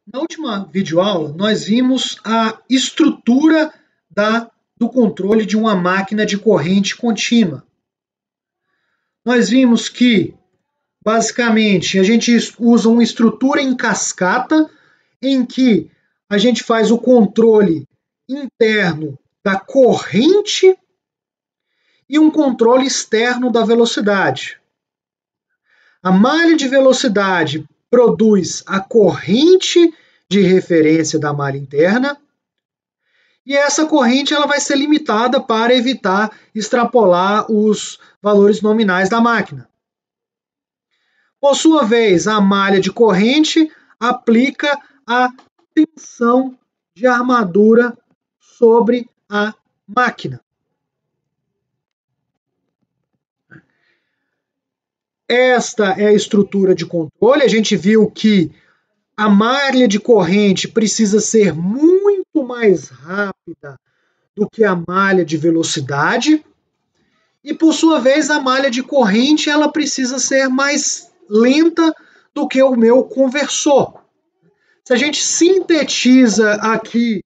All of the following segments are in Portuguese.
Na última videoaula, nós vimos a estrutura do controle de uma máquina de corrente contínua. Nós vimos que, basicamente, a gente usa uma estrutura em cascata, em que a gente faz o controle interno da corrente e um controle externo da velocidade. A malha de velocidade produz a corrente de referência da malha interna, e essa corrente ela vai ser limitada para evitar extrapolar os valores nominais da máquina. Por sua vez, a malha de corrente aplica a tensão de armadura sobre a máquina. Esta é a estrutura de controle. A gente viu que a malha de corrente precisa ser muito mais rápida do que a malha de velocidade. E, por sua vez, a malha de corrente ela precisa ser mais lenta do que o meu conversor. Se a gente sintetiza aqui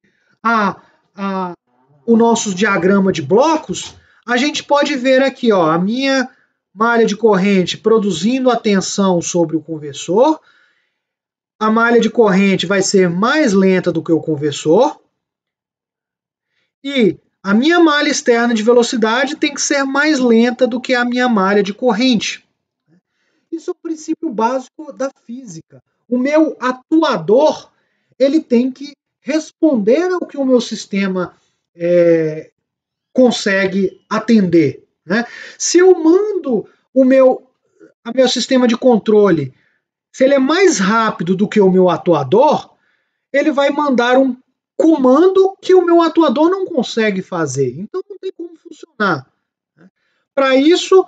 o nosso diagrama de blocos, a gente pode ver aqui a minha malha de corrente produzindo a tensão sobre o conversor. A malha de corrente vai ser mais lenta do que o conversor. E a minha malha externa de velocidade tem que ser mais lenta do que a minha malha de corrente. Isso é o princípio básico da física. O meu atuador ele tem que responder ao que o meu sistema consegue atender. Né? Se eu mando o meu sistema de controle, se ele é mais rápido do que o meu atuador, ele vai mandar um comando que o meu atuador não consegue fazer. Então não tem como funcionar. Para isso,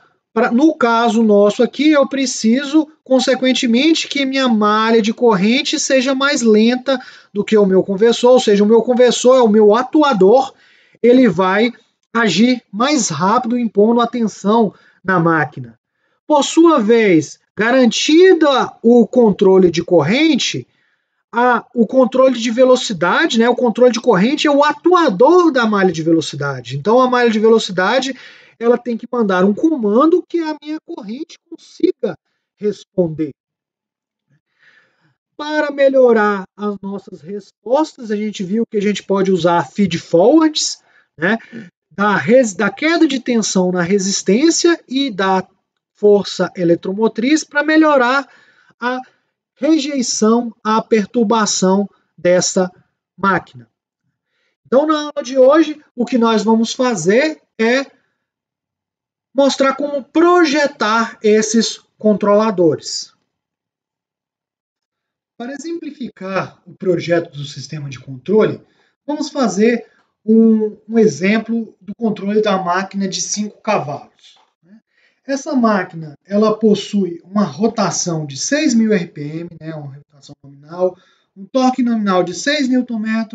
no caso nosso aqui, eu preciso, consequentemente, que minha malha de corrente seja mais lenta do que o meu conversor, ou seja, o meu conversor é o meu atuador, ele vai agir mais rápido, impondo a tensão na máquina. Por sua vez, garantida o controle de corrente, o controle de velocidade, né, o controle de corrente é o atuador da malha de velocidade. Então, a malha de velocidade ela tem que mandar um comando que a minha corrente consiga responder. Para melhorar as nossas respostas, a gente viu que a gente pode usar feed-forwards, né, da queda de tensão na resistência e da força eletromotriz para melhorar a rejeição à perturbação dessa máquina. Então, na aula de hoje, o que nós vamos fazer é mostrar como projetar esses controladores. Para exemplificar o projeto do sistema de controle, vamos fazer um exemplo do controle da máquina de 5 cavalos. Essa máquina ela possui uma rotação de 6.000 RPM, né, uma rotação nominal, um torque nominal de 6 Nm,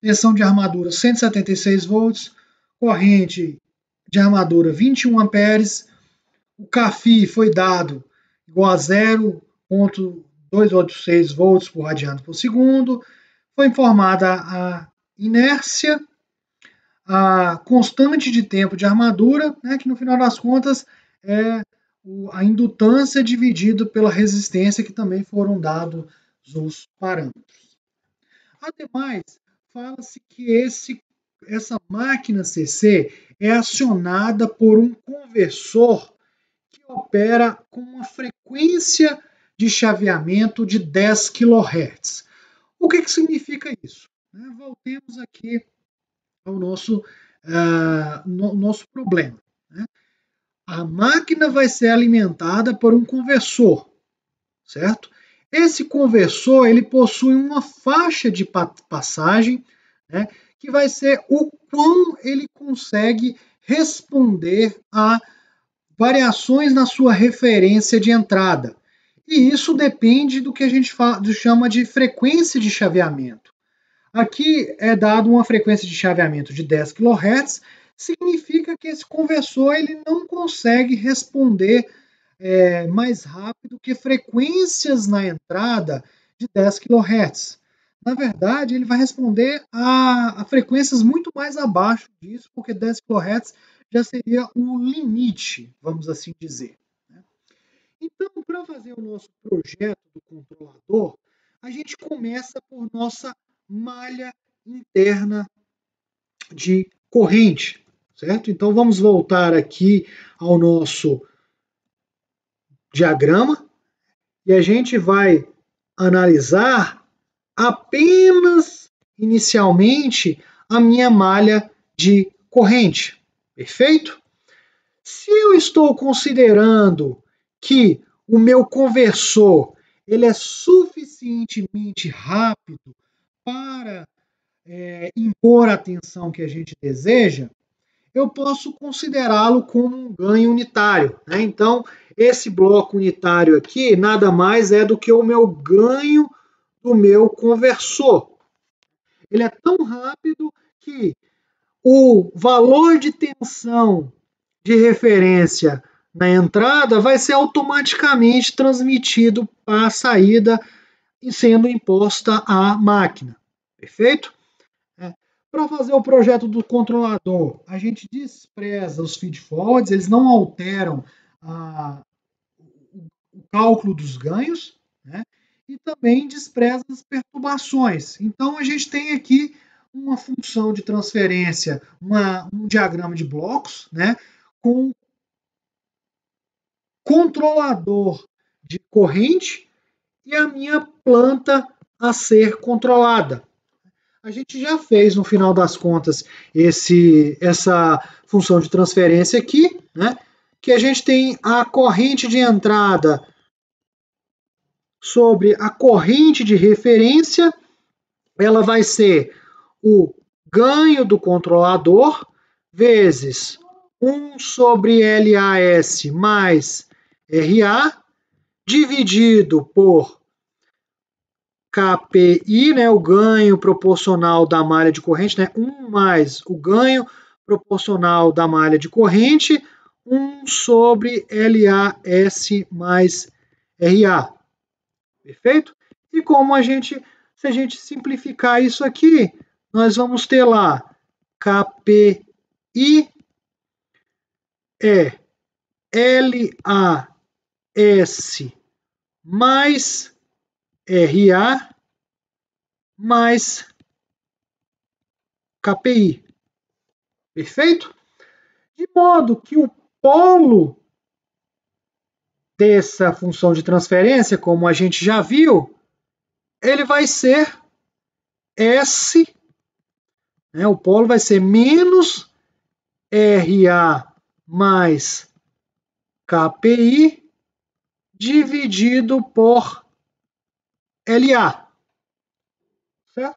tensão de armadura 176 volts, corrente de armadura 21 amperes, o CAFI foi dado igual a 0,286 volts por radiano por segundo, foi informada a inércia, a constante de tempo de armadura, né, que no final das contas é a indutância dividido pela resistência, que também foram dados os parâmetros. Ademais, fala-se que essa máquina CC é acionada por um conversor que opera com uma frequência de chaveamento de 10 kHz. O que significa isso? Voltemos aqui ao nosso problema. A máquina vai ser alimentada por um conversor, certo? Esse conversor ele possui uma faixa de passagem, né, que vai ser o quão ele consegue responder a variações na sua referência de entrada. E isso depende do que a gente chama de frequência de chaveamento. Aqui é dado uma frequência de chaveamento de 10 kHz, significa que esse conversor ele não consegue responder mais rápido que frequências na entrada de 10 kHz. Na verdade, ele vai responder a frequências muito mais abaixo disso, porque 10 kHz já seria o limite, vamos assim dizer. Então, para fazer o nosso projeto do controlador, a gente começa por nossa malha interna de corrente, certo? Então, vamos voltar aqui ao nosso diagrama e a gente vai analisar apenas inicialmente a minha malha de corrente. Perfeito? Se eu estou considerando que o meu conversor ele é suficientemente rápido para impor a tensão que a gente deseja, eu posso considerá-lo como um ganho unitário. Né? Então, esse bloco unitário aqui nada mais é do que o meu ganho do meu conversor. Ele é tão rápido que o valor de tensão de referência na entrada vai ser automaticamente transmitido para a saída e sendo imposta à máquina. Perfeito? Para fazer o projeto do controlador, a gente despreza os feed-forwards, eles não alteram o cálculo dos ganhos, né? E também despreza as perturbações. Então, a gente tem aqui uma função de transferência, um diagrama de blocos, né? Com controlador de corrente e a minha planta a ser controlada. A gente já fez, no final das contas, essa função de transferência aqui, né? Que a gente tem a corrente de entrada sobre a corrente de referência, ela vai ser o ganho do controlador vezes 1 sobre LAS mais RA, dividido por KPI, né, o ganho proporcional da malha de corrente, né, 1 mais o ganho proporcional da malha de corrente, 1 sobre LAS mais RA. Perfeito? E como se a gente simplificar isso aqui, nós vamos ter lá KPI é LAS mais RA mais KPI. Perfeito? De modo que o polo dessa função de transferência, como a gente já viu, ele vai ser S, né? O polo vai ser menos RA mais KPI dividido por LA. Certo?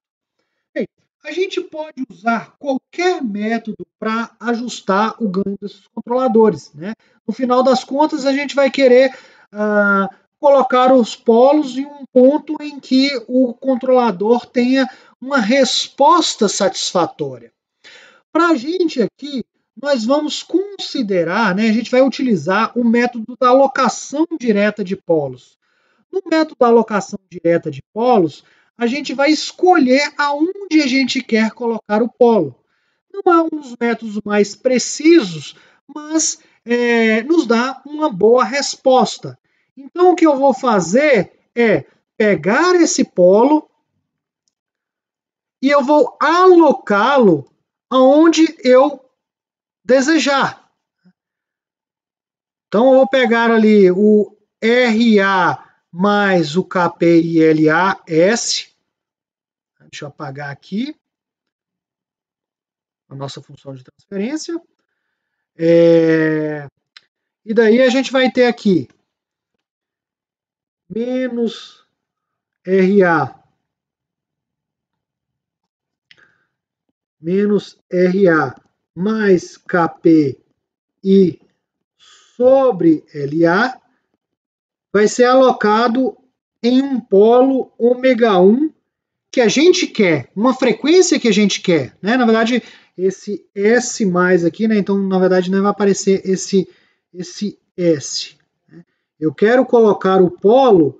Bem, a gente pode usar qualquer método para ajustar o ganho desses controladores. Né? No final das contas, a gente vai querer colocar os polos em um ponto em que o controlador tenha uma resposta satisfatória. Para a gente aqui, nós vamos considerar, né, a gente vai utilizar o método da alocação direta de polos. No método da alocação direta de polos, a gente vai escolher aonde a gente quer colocar o polo. Não é um dos métodos mais precisos, mas nos dá uma boa resposta. Então, o que eu vou fazer é pegar esse polo e eu vou alocá-lo aonde eu desejar. Então, eu vou pegar ali o RA mais o KPILAS. Deixa eu apagar aqui a nossa função de transferência. E daí a gente vai ter aqui menos RA mais KPI sobre LA vai ser alocado em um polo ômega 1 que a gente quer, uma frequência que a gente quer. Né? Na verdade, esse S mais aqui, né? Então, na verdade, não vai aparecer esse S. Né? Eu quero colocar o polo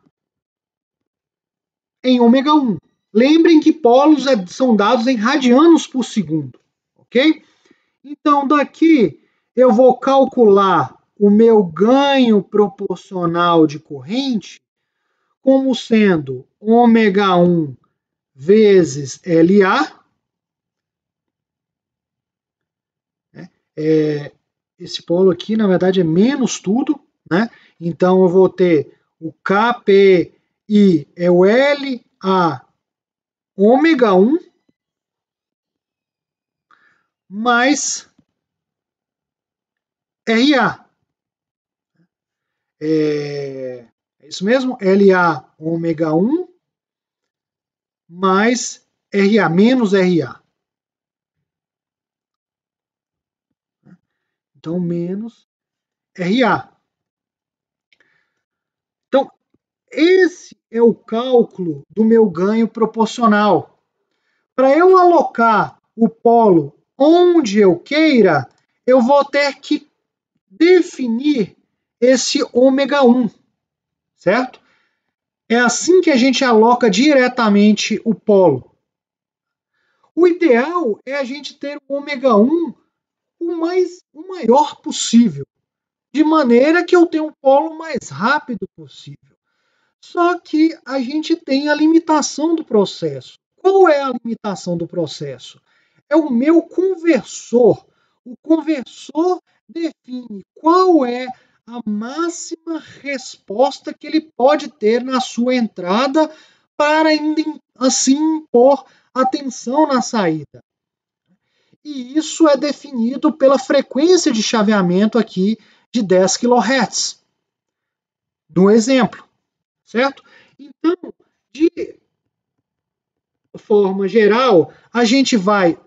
em ômega 1. Lembrem que polos são dados em radianos por segundo, ok? Então, daqui eu vou calcular o meu ganho proporcional de corrente como sendo ômega 1 vezes LA. Esse polo aqui, na verdade, é menos tudo, né? Então, eu vou ter o KPI é o LA ômega 1 mais RA. É isso mesmo? LA ômega 1 mais RA, menos RA. Então, menos RA. Então, esse é o cálculo do meu ganho proporcional. Para eu alocar o polo onde eu queira, eu vou ter que definir esse ômega 1, certo? É assim que a gente aloca diretamente o polo. O ideal é a gente ter o ômega 1 o maior possível, de maneira que eu tenha um polo mais rápido possível. Só que a gente tem a limitação do processo. Qual é a limitação do processo? É o meu conversor. O conversor define qual é a máxima resposta que ele pode ter na sua entrada para assim impor a tensão na saída. E isso é definido pela frequência de chaveamento aqui de 10 kHz. No exemplo, certo? Então, de forma geral, a gente vai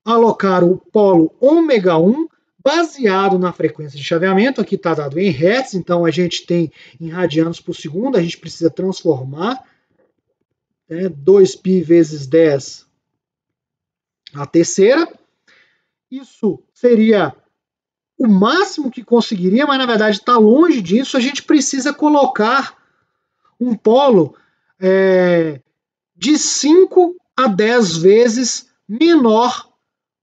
alocar o polo ômega 1 baseado na frequência de chaveamento. Aqui está dado em Hertz, então a gente tem em radianos por segundo, a gente precisa transformar 2π vezes 10 a terceira. Isso seria o máximo que conseguiria, mas na verdade está longe disso. A gente precisa colocar um polo de 5 a 10 vezes menor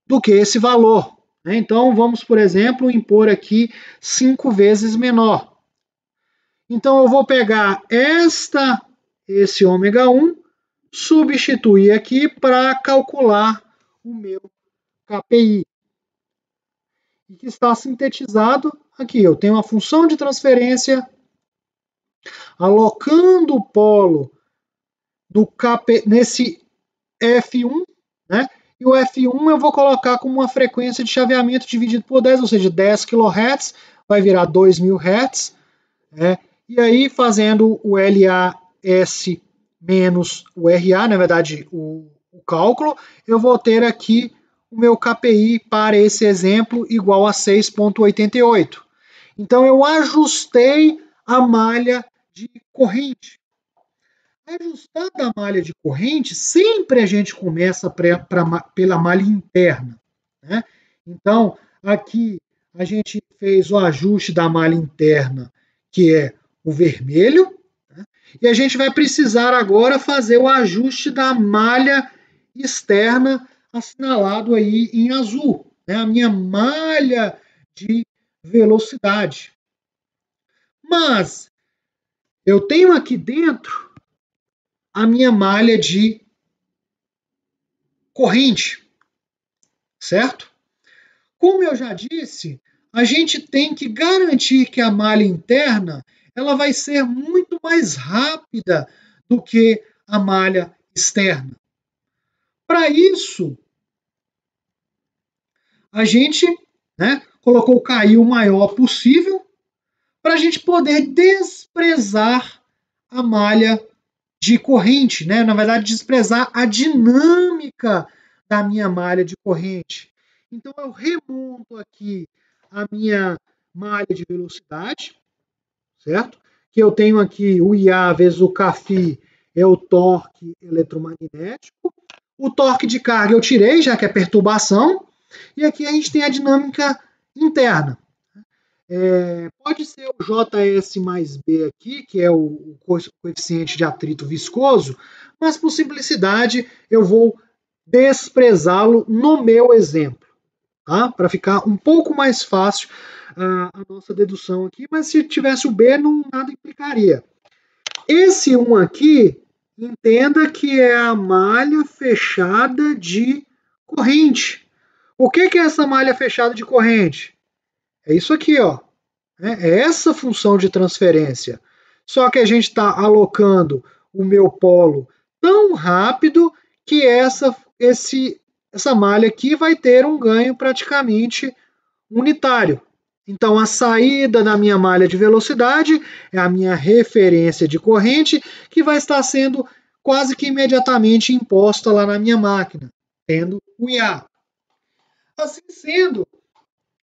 do que esse valor. Então, vamos, por exemplo, impor aqui 5 vezes menor. Então, eu vou pegar esse ômega 1, substituir aqui para calcular o meu KPI. E que está sintetizado aqui. Eu tenho uma função de transferência alocando o polo nesse F1, né? E o F1 eu vou colocar como uma frequência de chaveamento dividido por 10, ou seja, 10 kHz, vai virar 2.000 Hz. E aí, fazendo o LAS menos o RA, na verdade, o cálculo, eu vou ter aqui o meu KPI para esse exemplo igual a 6,88. Então, eu ajustei a malha de corrente. Ajustada a malha de corrente, sempre a gente começa pela malha interna. Né? Então, aqui a gente fez o ajuste da malha interna, que é o vermelho, né? E a gente vai precisar agora fazer o ajuste da malha externa, assinalado aí em azul, né? A minha malha de velocidade. Mas eu tenho aqui dentro a minha malha de corrente, certo? Como eu já disse, a gente tem que garantir que a malha interna ela vai ser muito mais rápida do que a malha externa. Para isso, a gente colocou o KI o maior possível para a gente poder desprezar a malha de corrente, né? Na verdade, desprezar a dinâmica da minha malha de corrente. Então, eu remonto aqui a minha malha de velocidade, certo? Que eu tenho aqui o IA vezes o CAFI, é o torque eletromagnético. O torque de carga eu tirei, já que é perturbação. E aqui a gente tem a dinâmica interna. Pode ser o JS mais B aqui, que é o coeficiente de atrito viscoso, mas por simplicidade eu vou desprezá-lo no meu exemplo, tá? Para ficar um pouco mais fácil a nossa dedução aqui, mas se tivesse o B, não, nada implicaria. Esse 1 aqui, entenda que é a malha fechada de corrente. O que é essa malha fechada de corrente? É isso aqui, ó. É essa função de transferência. Só que a gente está alocando o meu polo tão rápido que essa malha aqui vai ter um ganho praticamente unitário. Então, a saída da minha malha de velocidade é a minha referência de corrente, que vai estar sendo quase que imediatamente imposta lá na minha máquina, tendo o IA. Assim sendo,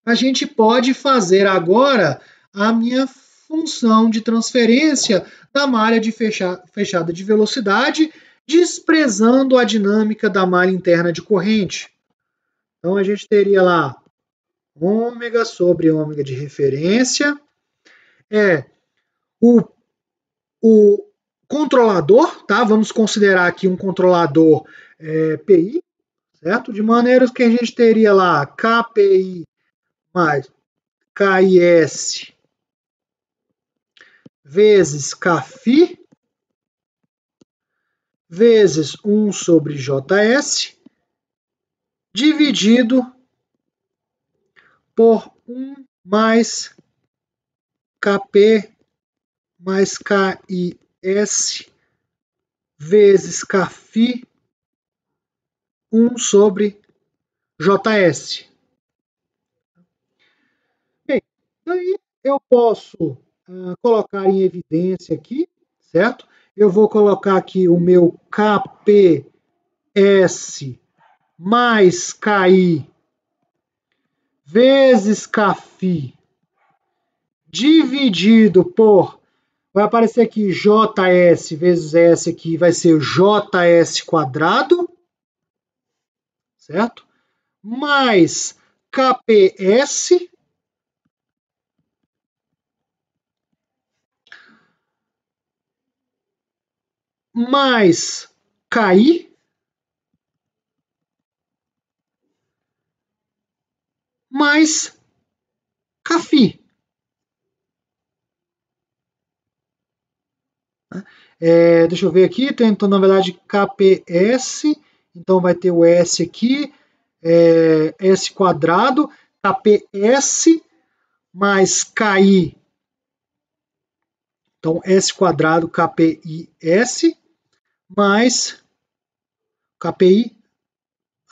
a gente pode fazer agora a minha função de transferência da malha de fechada de velocidade, desprezando a dinâmica da malha interna de corrente. Então, a gente teria lá ômega sobre ômega de referência, o controlador, tá? Vamos considerar aqui um controlador PI, certo? De maneira que a gente teria lá KPI mais KIS vezes KFI vezes 1 sobre JS dividido por 1 mais KP mais KIS vezes KFI 1 sobre JS. Bem, daí eu posso colocar em evidência aqui, certo? Eu vou colocar aqui o meu KPS mais KI vezes KFI dividido por, vai aparecer aqui JS vezes S aqui, vai ser JS quadrado, certo? Mais KPS mais KI mais KFI. Deixa eu ver aqui, tem então na verdade KPS, então vai ter o S aqui, S quadrado, KPS mais KI, então S quadrado KPIS mais KPI,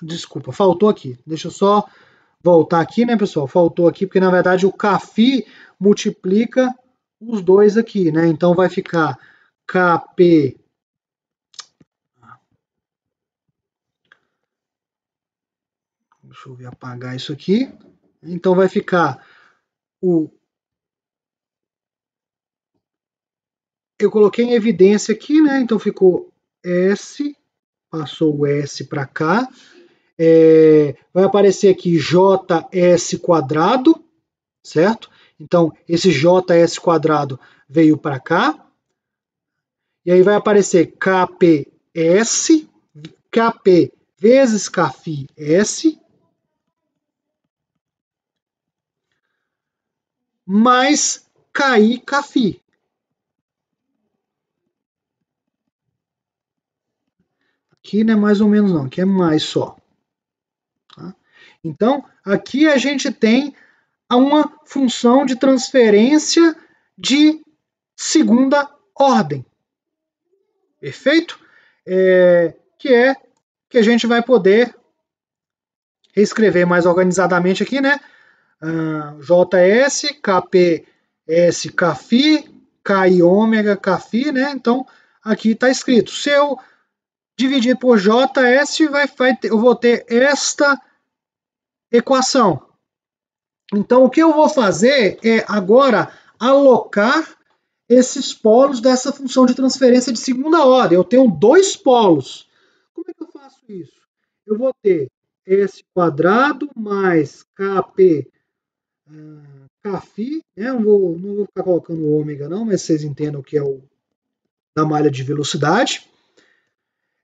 desculpa, faltou aqui, deixa eu só voltar aqui, né, pessoal, faltou aqui, porque na verdade o KFI multiplica os dois aqui, né, então vai ficar KP, deixa eu ver, apagar isso aqui, então vai ficar eu coloquei em evidência aqui, né, então ficou S, passou o S para cá, vai aparecer aqui JS quadrado, certo? Então, esse JS quadrado veio para cá, e aí vai aparecer KPS, KP vezes KFI S, mais KI KFI. Aqui não é mais ou menos não, aqui é mais só. Tá? Então, aqui a gente tem uma função de transferência de segunda ordem. Perfeito? Que a gente vai poder reescrever mais organizadamente aqui, né? JS, KPS, KFI, KI ômega, KFI, né? Então, aqui está escrito. Se eu dividir por JS, eu vou ter esta equação. Então, o que eu vou fazer é agora alocar esses polos dessa função de transferência de segunda ordem. Eu tenho dois polos. Como é que eu faço isso? Eu vou ter S quadrado mais KP Κφ, né? Não vou ficar colocando o ômega não, mas vocês entendem o que é o da malha de velocidade.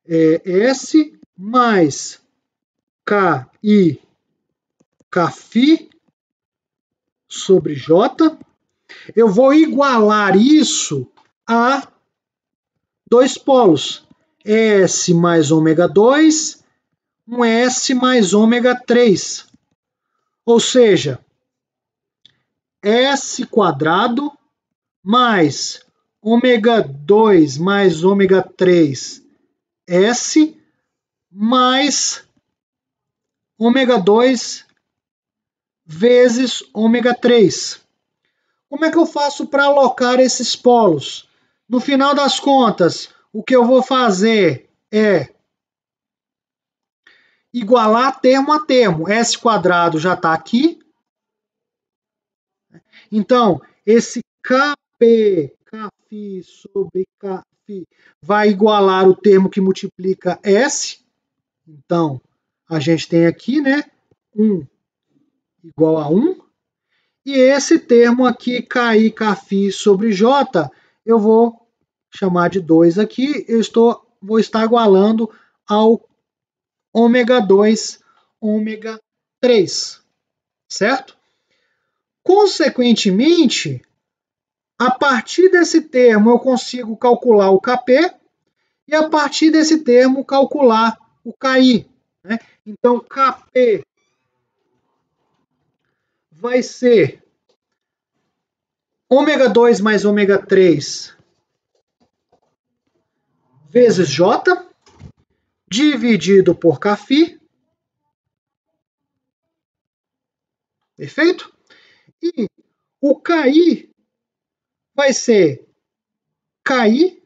S mais KI Kφ sobre J. Eu vou igualar isso a dois polos. S mais ômega 2, um S mais ômega 3. Ou seja, S quadrado mais ômega 2 mais ômega 3 S mais ômega 2 vezes ômega 3. Como é que eu faço para alocar esses polos? No final das contas, o que eu vou fazer é igualar termo a termo. S quadrado já está aqui. Então, esse Kp, Kφ sobre Kφ vai igualar o termo que multiplica S. Então, a gente tem aqui, né, 1 igual a 1. E esse termo aqui, KI, Kφ sobre J, eu vou chamar de 2 aqui. Vou estar igualando ao ômega 2, ômega 3. Certo? Consequentemente, a partir desse termo eu consigo calcular o Kp e a partir desse termo calcular o KI. Né? Então, Kp vai ser ômega 2 mais ômega 3 vezes J dividido por Kφ. Perfeito? E o KI vai ser KI,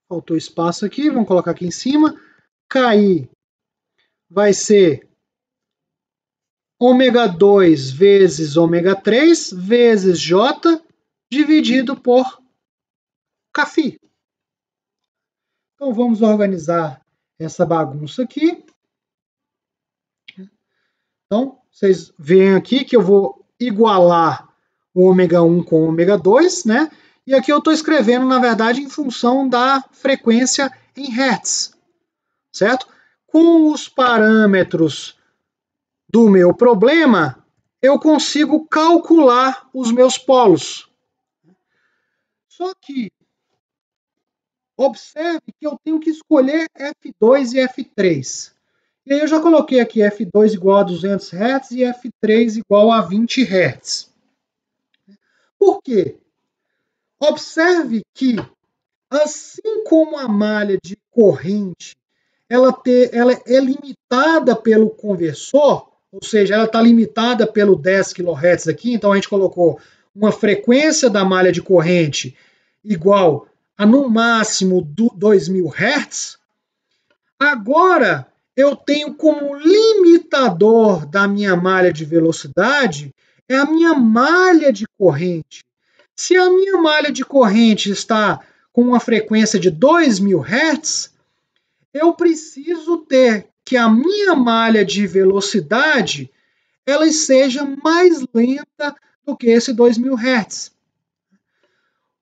faltou espaço aqui, vamos colocar aqui em cima. KI vai ser ômega 2 vezes ômega 3 vezes J dividido por Kφ. Então vamos organizar essa bagunça aqui. Então, vocês veem aqui que eu vou igualar o ômega 1 com o ômega 2, né? E aqui eu estou escrevendo, na verdade, em função da frequência em Hertz, certo? Com os parâmetros do meu problema, eu consigo calcular os meus polos. Só que, observe que eu tenho que escolher F2 e F3. E aí eu já coloquei aqui F2 igual a 200 Hz e F3 igual a 20 Hz. Por quê? Observe que, assim como a malha de corrente ela é limitada pelo conversor, ou seja, ela está limitada pelo 10 kHz aqui, então a gente colocou uma frequência da malha de corrente igual a, no máximo, 2000 Hz. Agora, eu tenho como limitador da minha malha de velocidade é a minha malha de corrente. Se a minha malha de corrente está com uma frequência de 2000 Hz, eu preciso ter que a minha malha de velocidade ela seja mais lenta do que esse 2000 Hz.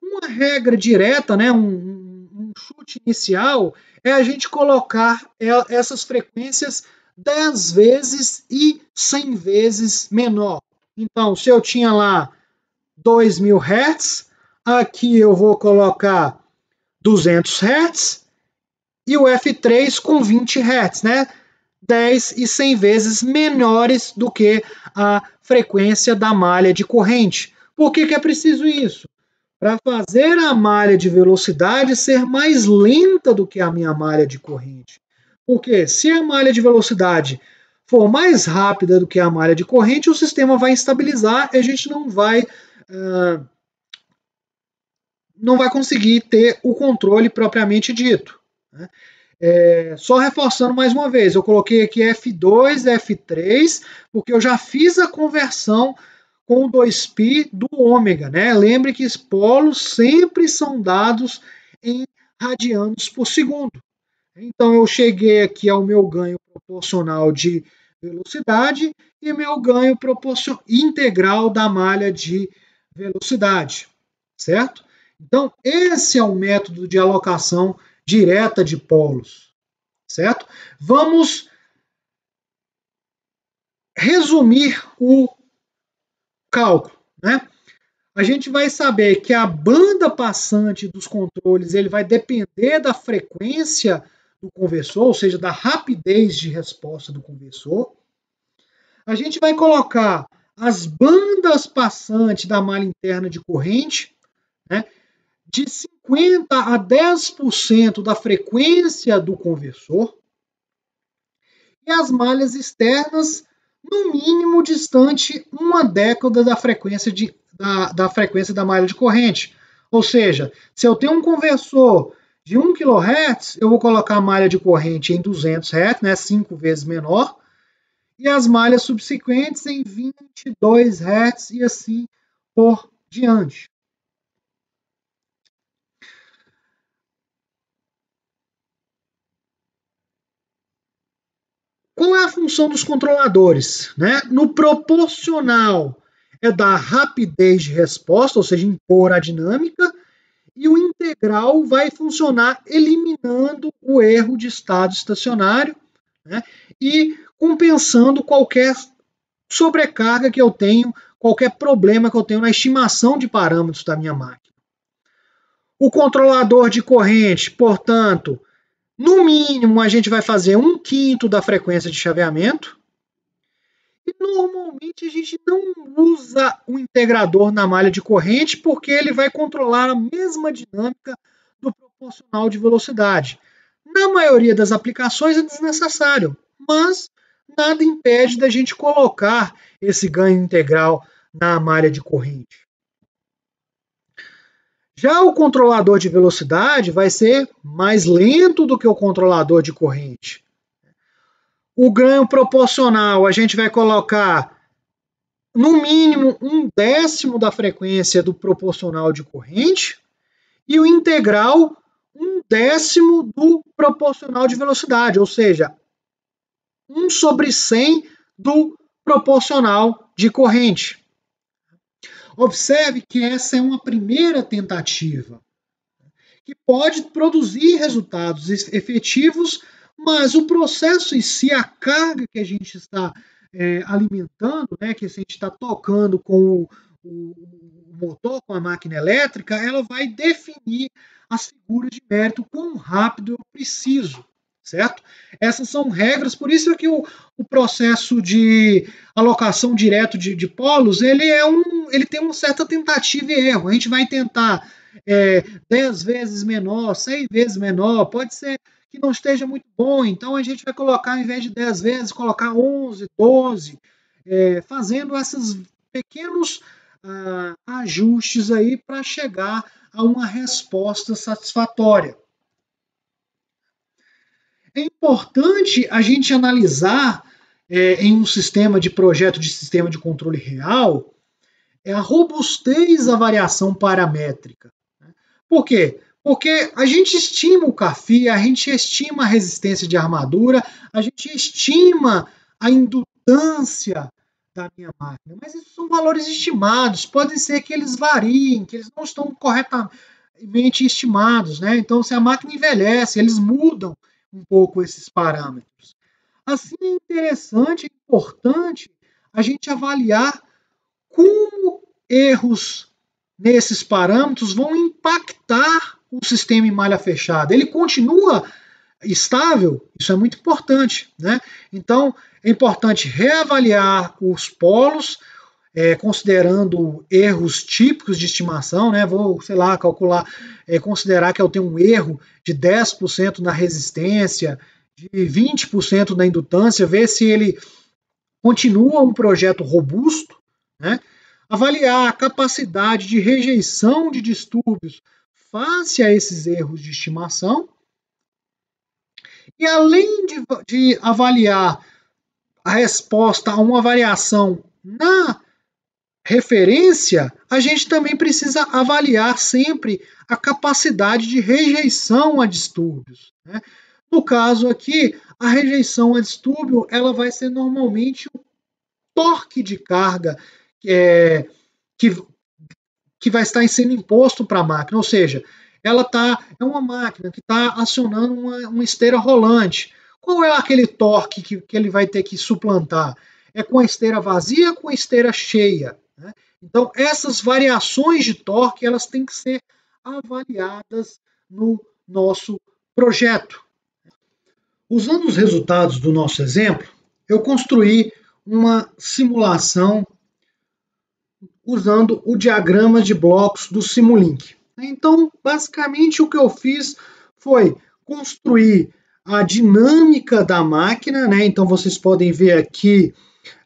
Uma regra direta, né, um chute inicial, é a gente colocar essas frequências 10 vezes e 100 vezes menor. Então, se eu tinha lá 2000 Hz, aqui eu vou colocar 200 Hz e o F3 com 20 Hz, né? 10 e 100 vezes menores do que a frequência da malha de corrente. Por que é preciso isso? Para fazer a malha de velocidade ser mais lenta do que a minha malha de corrente. Porque se a malha de velocidade for mais rápida do que a malha de corrente, o sistema vai instabilizar e a gente não vai conseguir ter o controle propriamente dito. Né? Só reforçando mais uma vez, eu coloquei aqui F2, F3, porque eu já fiz a conversão com o 2π do ômega, né? Lembre que os polos sempre são dados em radianos por segundo. Então eu cheguei aqui ao meu ganho proporcional de velocidade e meu ganho integral da malha de velocidade, certo? Então, esse é o método de alocação direta de polos, certo? Vamos resumir o cálculo, né? A gente vai saber que a banda passante dos controles ele vai depender da frequência do conversor, ou seja, da rapidez de resposta do conversor. A gente vai colocar as bandas passantes da malha interna de corrente, né, de 50% a 10% da frequência do conversor, e as malhas externas, no mínimo distante uma década da frequência da malha de corrente. Ou seja, se eu tenho um conversor de 1 kHz, eu vou colocar a malha de corrente em 200 Hz, né, 5 vezes menor, e as malhas subsequentes em 22 Hz e assim por diante. Qual é a função dos controladores? Né? No proporcional é dar rapidez de resposta, ou seja, impor a dinâmica, e o integral vai funcionar eliminando o erro de estado estacionário, né? E compensando qualquer sobrecarga que eu tenho, qualquer problema que eu tenho na estimação de parâmetros da minha máquina. O controlador de corrente, portanto, no mínimo a gente vai fazer 1/5 da frequência de chaveamento. E normalmente a gente não usa o integrador na malha de corrente porque ele vai controlar a mesma dinâmica do proporcional de velocidade. Na maioria das aplicações é desnecessário, mas nada impede da gente colocar esse ganho integral na malha de corrente. Já o controlador de velocidade vai ser mais lento do que o controlador de corrente. O ganho proporcional a gente vai colocar no mínimo 1/10 da frequência do proporcional de corrente e o integral 1/10 do proporcional de velocidade, ou seja, 1/100 do proporcional de corrente. Observe que essa é uma primeira tentativa, que pode produzir resultados efetivos, mas o processo em si, a carga que a gente está alimentando, né, que a gente está tocando com o motor, com a máquina elétrica, ela vai definir as figuras de mérito, quão rápido eu preciso, certo? Essas são regras, por isso é que o processo de alocação direto de polos, ele tem uma certa tentativa e erro. A gente vai tentar 10 vezes menor, 100 vezes menor, pode ser que não esteja muito bom, então a gente vai colocar, ao invés de 10 vezes, colocar 11, 12, fazendo esses pequenos ajustes aí para chegar a uma resposta satisfatória. É importante a gente analisar em um sistema de projeto de sistema de controle real a robustez da variação paramétrica. Por quê? Porque a gente estima o CAFI, a gente estima a resistência de armadura, a gente estima a indutância da minha máquina, mas esses são valores estimados, pode ser que eles variem, que eles não estão corretamente estimados, né? Então, se a máquina envelhece, eles mudam um pouco esses parâmetros. Assim, é interessante, é importante a gente avaliar como erros nesses parâmetros vão impactar o sistema em malha fechada. Ele continua estável? Isso é muito importante, né? Então, é importante reavaliar os polos, considerando erros típicos de estimação, né? Vou, sei lá, calcular, considerar que eu tenho um erro de 10% na resistência, de 20% na indutância, ver se ele continua um projeto robusto, né? Avaliar a capacidade de rejeição de distúrbios face a esses erros de estimação. E além de avaliar a resposta a uma variação na referência, a gente também precisa avaliar sempre a capacidade de rejeição a distúrbios, né? No caso aqui, a rejeição a distúrbio ela vai ser normalmente o torque de carga que, que vai estar sendo imposto para a máquina, ou seja, é uma máquina que está acionando uma esteira rolante. Qual é aquele torque que ele vai ter que suplantar? É com a esteira vazia ou com a esteira cheia? Né? Então, essas variações de torque elas têm que ser avaliadas no nosso projeto. Usando os resultados do nosso exemplo, eu construí uma simulação usando o diagrama de blocos do Simulink. Então, basicamente, o que eu fiz foi construir a dinâmica da máquina, né? Então, vocês podem ver aqui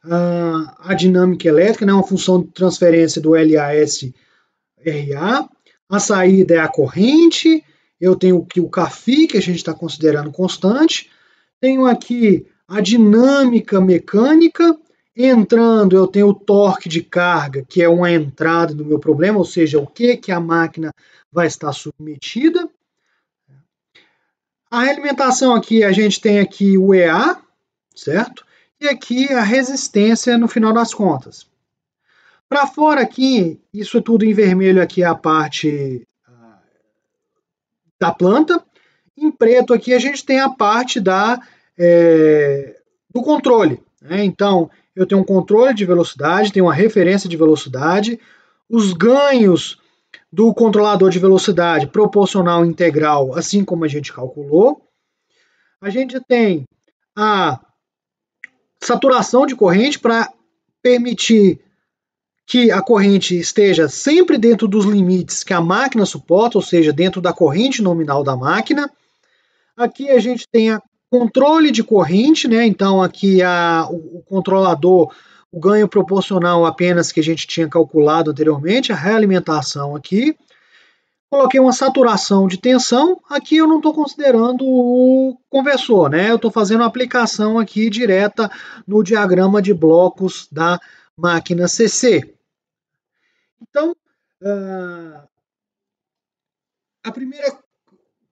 a dinâmica elétrica, né? Uma função de transferência do LAS-RA. A saída é a corrente. Eu tenho aqui o CAFI, que a gente está considerando constante. Tenho aqui a dinâmica mecânica. Entrando, eu tenho o torque de carga, que é uma entrada do meu problema, ou seja, o que a máquina vai estar submetida. A alimentação aqui, a gente tem aqui o EA, certo? E aqui a resistência no final das contas. Para fora aqui, isso tudo em vermelho aqui é a parte da planta. Em preto aqui a gente tem a parte do controle. Né? Então, eu tenho um controle de velocidade, tenho uma referência de velocidade, os ganhos do controlador de velocidade proporcional integral, assim como a gente calculou. A gente tem a saturação de corrente para permitir que a corrente esteja sempre dentro dos limites que a máquina suporta, ou seja, dentro da corrente nominal da máquina. Aqui a gente tem a controle de corrente, né? Então aqui o controlador, o ganho proporcional apenas que a gente tinha calculado anteriormente, a realimentação aqui. Coloquei uma saturação de tensão, aqui eu não estou considerando o conversor, né? Eu estou fazendo a aplicação aqui direta no diagrama de blocos da máquina CC. Então, a primeira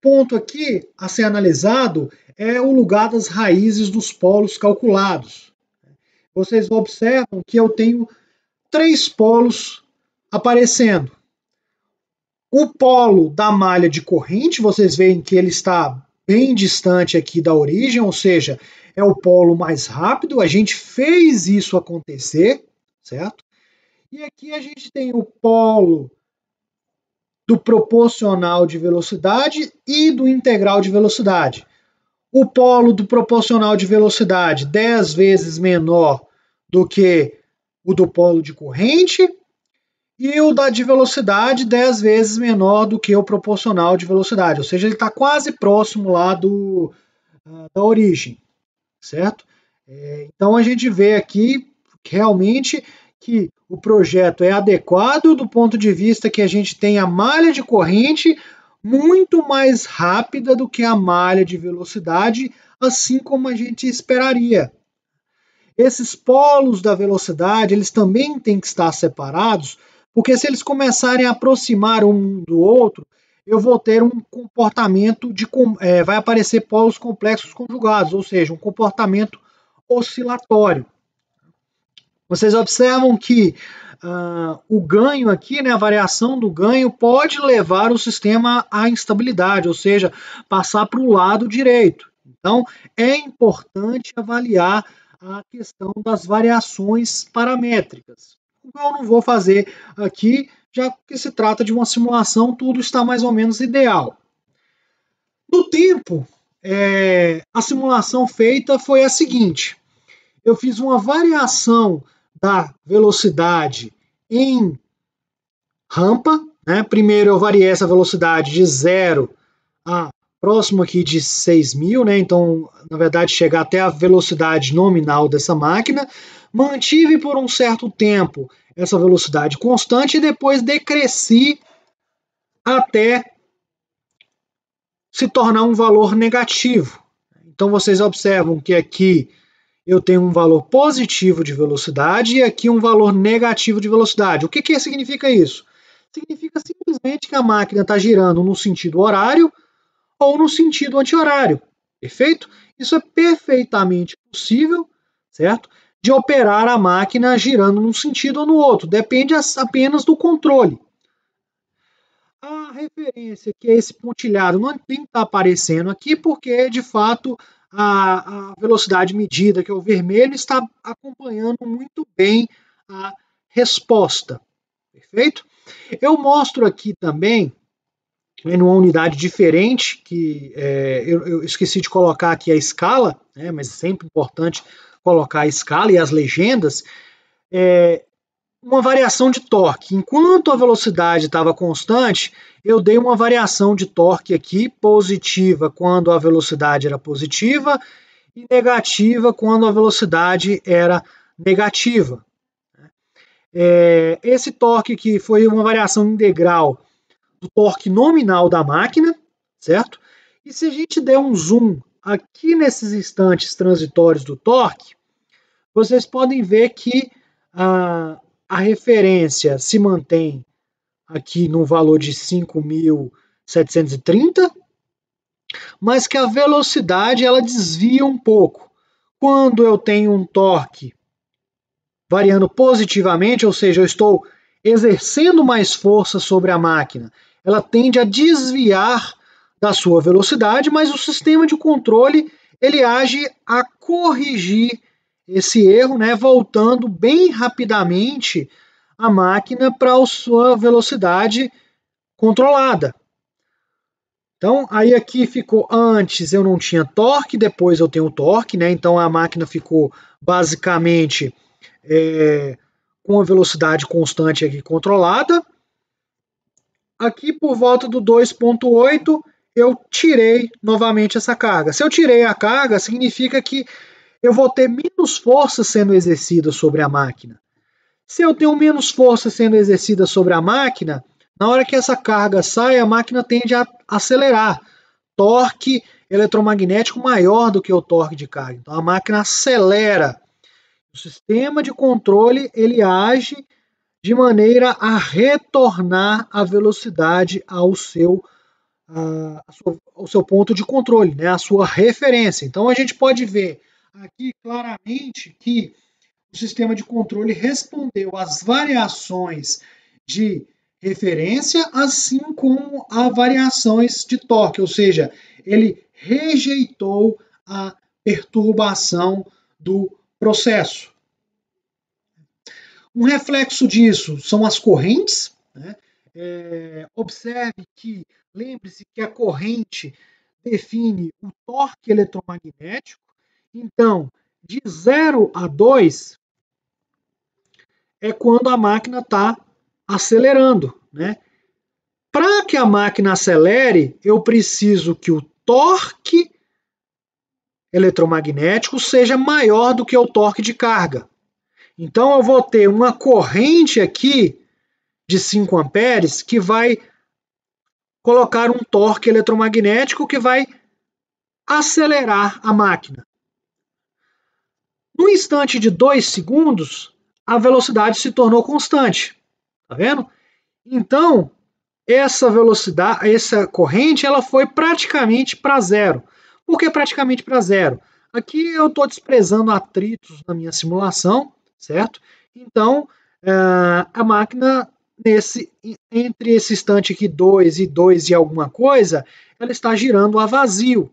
ponto aqui a ser analisado é o lugar das raízes dos polos calculados. Vocês observam que eu tenho 3 polos aparecendo. O polo da malha de corrente, vocês veem que ele está bem distante aqui da origem, ou seja, é o polo mais rápido. A gente fez isso acontecer, certo? E aqui a gente tem o polo do proporcional de velocidade e do integral de velocidade. O polo do proporcional de velocidade 10 vezes menor do que o do polo de corrente e o da de velocidade 10 vezes menor do que o proporcional de velocidade, ou seja, ele está quase próximo lá da origem, certo? Então a gente vê aqui realmente que o projeto é adequado do ponto de vista que a gente tem a malha de corrente muito mais rápida do que a malha de velocidade, assim como a gente esperaria. Esses polos da velocidade, eles também têm que estar separados, porque se eles começarem a aproximar um do outro, eu vou ter um comportamento vai aparecer polos complexos conjugados, ou seja, um comportamento oscilatório. Vocês observam que o ganho aqui, né, a variação do ganho, pode levar o sistema à instabilidade, ou seja, passar para o lado direito. Então, é importante avaliar a questão das variações paramétricas. Eu não vou fazer aqui, já que se trata de uma simulação, tudo está mais ou menos ideal. No tempo, a simulação feita foi a seguinte: eu fiz uma variação da velocidade em rampa, né? Primeiro eu variei essa velocidade de 0 a próximo aqui de 6.000, né? Então, na verdade, chegar até a velocidade nominal dessa máquina. Mantive por um certo tempo essa velocidade constante e depois decresci até se tornar um valor negativo. Então, vocês observam que aqui eu tenho um valor positivo de velocidade e aqui um valor negativo de velocidade. O que significa isso? Significa simplesmente que a máquina está girando no sentido horário ou no sentido anti-horário. Perfeito? Isso é perfeitamente possível, certo? De operar a máquina girando num sentido ou no outro. Depende apenas do controle. A referência, que é esse pontilhado, não nem está aparecendo aqui, porque de fato a velocidade medida, que é o vermelho, está acompanhando muito bem a resposta. Perfeito? Eu mostro aqui também, numa unidade diferente, que eu esqueci de colocar aqui a escala, né, mas é sempre importante colocar a escala e as legendas. Uma variação de torque. Enquanto a velocidade estava constante, eu dei uma variação de torque aqui, positiva quando a velocidade era positiva e negativa quando a velocidade era negativa. Esse torque aqui foi uma variação integral do torque nominal da máquina, certo? E se a gente der um zoom aqui nesses instantes transitórios do torque, vocês podem ver que a referência se mantém aqui no valor de 5.730, mas que a velocidade ela desvia um pouco. Quando eu tenho um torque variando positivamente, ou seja, eu estou exercendo mais força sobre a máquina, ela tende a desviar da sua velocidade, mas o sistema de controle ele age a corrigir esse erro, né, voltando bem rapidamente a máquina para a sua velocidade controlada. Então, aí aqui ficou, antes eu não tinha torque, depois eu tenho torque, né? Então a máquina ficou basicamente com a velocidade constante aqui controlada. Aqui por volta do 2.8 eu tirei novamente essa carga. Se eu tirei a carga, significa que eu vou ter menos força sendo exercida sobre a máquina. Se eu tenho menos força sendo exercida sobre a máquina, na hora que essa carga sai, a máquina tende a acelerar. Torque eletromagnético maior do que o torque de carga. Então a máquina acelera. O sistema de controle ele age de maneira a retornar a velocidade ao seu ponto de controle, né, a sua referência. Então a gente pode ver aqui claramente que o sistema de controle respondeu às variações de referência, assim como a variações de torque, ou seja, ele rejeitou a perturbação do processo. Um reflexo disso são as correntes, né? Observe que, lembre-se que a corrente define o torque eletromagnético, então, de 0 a 2 é quando a máquina está acelerando, né? Para que a máquina acelere, eu preciso que o torque eletromagnético seja maior do que o torque de carga. Então eu vou ter uma corrente aqui de 5 amperes que vai colocar um torque eletromagnético que vai acelerar a máquina. No instante de 2 segundos, a velocidade se tornou constante. Tá vendo? Então, essa velocidade, essa corrente, ela foi praticamente para zero. Por que praticamente para zero? Aqui eu estou desprezando atritos na minha simulação, certo? Então, a máquina, entre esse instante aqui 2 e 2 e alguma coisa, ela está girando a vazio,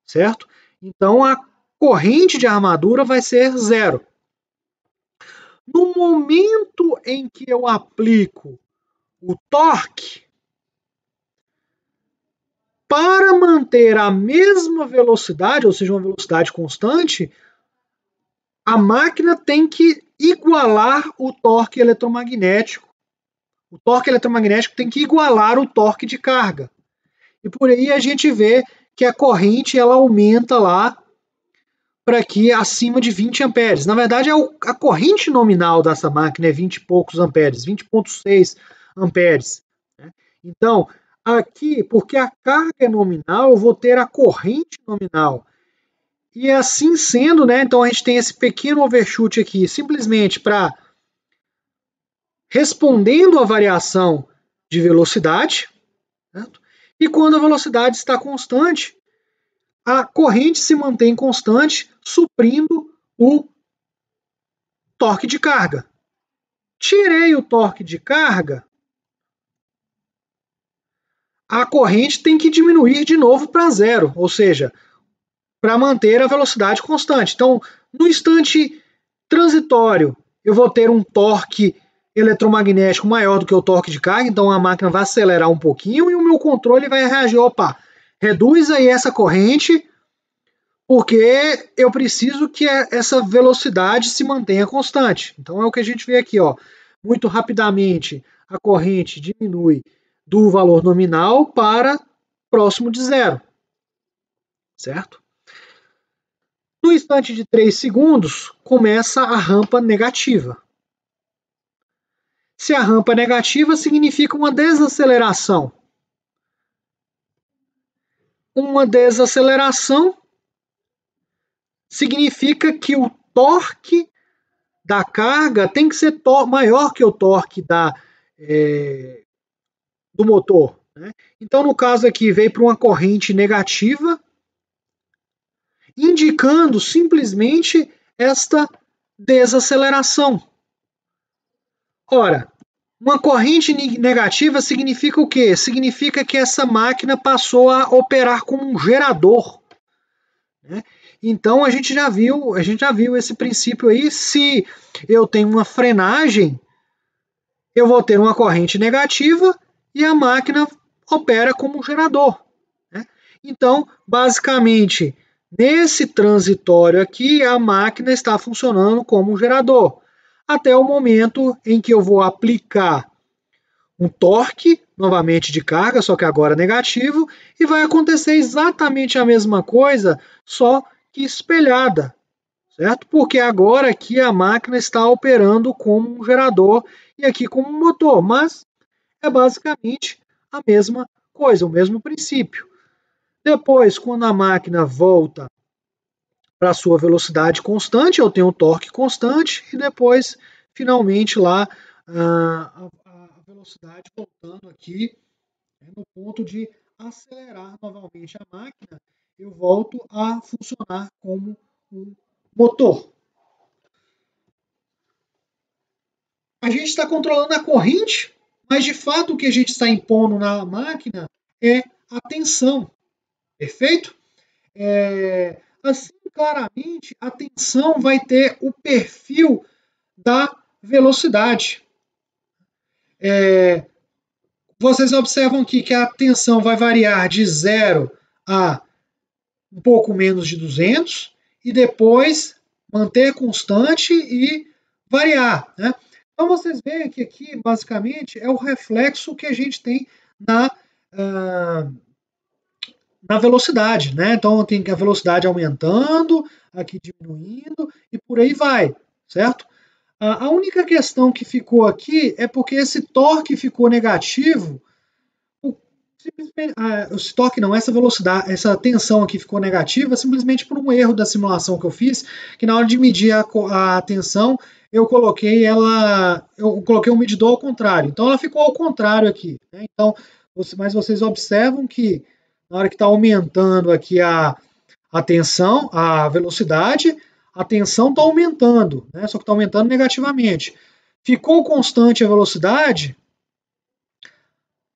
certo? Então, a corrente de armadura vai ser zero. No momento em que eu aplico o torque, para manter a mesma velocidade, ou seja, uma velocidade constante, a máquina tem que igualar o torque eletromagnético. O torque eletromagnético tem que igualar o torque de carga. E por aí a gente vê que a corrente ela aumenta lá para aqui acima de 20 amperes. Na verdade, a corrente nominal dessa máquina é 20 e poucos amperes, 20,6 amperes. Então, aqui, porque a carga é nominal, eu vou ter a corrente nominal. E assim sendo, né, então a gente tem esse pequeno overshoot aqui, simplesmente para respondendo à variação de velocidade, certo? E quando a velocidade está constante, a corrente se mantém constante, suprindo o torque de carga. Tirei o torque de carga, a corrente tem que diminuir de novo para zero, ou seja, para manter a velocidade constante. Então, no instante transitório, eu vou ter um torque eletromagnético maior do que o torque de carga, então a máquina vai acelerar um pouquinho e o meu controle vai reagir, opa, reduz aí essa corrente, porque eu preciso que essa velocidade se mantenha constante. Então é o que a gente vê aqui, ó. Muito rapidamente a corrente diminui do valor nominal para próximo de zero, certo? No instante de 3 segundos, começa a rampa negativa. Se a rampa é negativa, significa uma desaceleração. Uma desaceleração significa que o torque da carga tem que ser maior que o torque do motor. Né? Então, no caso aqui, veio para uma corrente negativa, indicando simplesmente esta desaceleração. Ora, uma corrente negativa significa o quê? Significa que essa máquina passou a operar como um gerador. Né? Então a gente já viu esse princípio aí. Se eu tenho uma frenagem, eu vou ter uma corrente negativa e a máquina opera como um gerador. Né? Então, basicamente, nesse transitório aqui, a máquina está funcionando como um gerador, até o momento em que eu vou aplicar um torque, novamente de carga, só que agora negativo, e vai acontecer exatamente a mesma coisa, só que espelhada, certo? Porque agora aqui a máquina está operando como um gerador e aqui como um motor, mas é basicamente a mesma coisa, o mesmo princípio. Depois, quando a máquina volta para a sua velocidade constante, eu tenho um torque constante e depois, finalmente, lá a velocidade voltando aqui no ponto de acelerar novamente a máquina, eu volto a funcionar como um motor. A gente está controlando a corrente, mas de fato o que a gente está impondo na máquina é a tensão. Perfeito? Assim, claramente, a tensão vai ter o perfil da velocidade. Vocês observam aqui que a tensão vai variar de 0 a um pouco menos de 200 e depois manter constante e variar. Né? Então vocês veem que aqui, basicamente, é o reflexo que a gente tem na velocidade. Né? Então tem a velocidade aumentando, aqui diminuindo e por aí vai, certo? A única questão que ficou aqui é porque esse torque ficou negativo. Esse torque não, essa velocidade, essa tensão aqui ficou negativa simplesmente por um erro da simulação que eu fiz, que na hora de medir a tensão, eu coloquei um medidor ao contrário. Então ela ficou ao contrário aqui. Né? Então, mas vocês observam que na hora que está aumentando aqui a tensão, a velocidade, a tensão está aumentando, né? Só que está aumentando negativamente. Ficou constante a velocidade,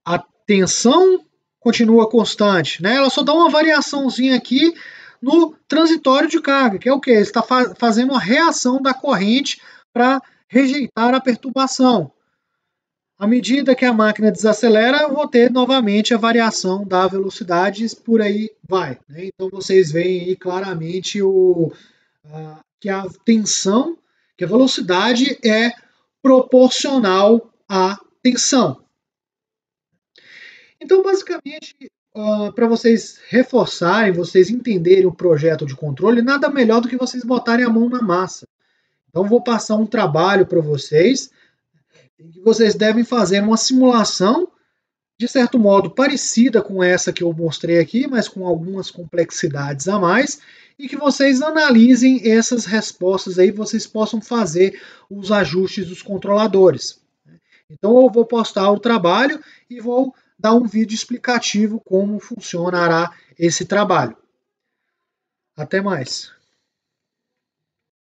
a tensão continua constante, né? Ela só dá uma variaçãozinha aqui no transitório de carga, que é o que? Ele está fazendo uma reação da corrente para rejeitar a perturbação. À medida que a máquina desacelera, eu vou ter novamente a variação da velocidade, por aí vai. Né? Então vocês veem aí claramente que a tensão, que a velocidade é proporcional à tensão. Então, basicamente, para vocês reforçarem, vocês entenderem o projeto de controle, nada melhor do que vocês botarem a mão na massa. Então, vou passar um trabalho para vocês, em que vocês devem fazer uma simulação, de certo modo, parecida com essa que eu mostrei aqui, mas com algumas complexidades a mais, e que vocês analisem essas respostas aí, vocês possam fazer os ajustes dos controladores. Então, eu vou postar o trabalho e vou dar um vídeo explicativo como funcionará esse trabalho. Até mais.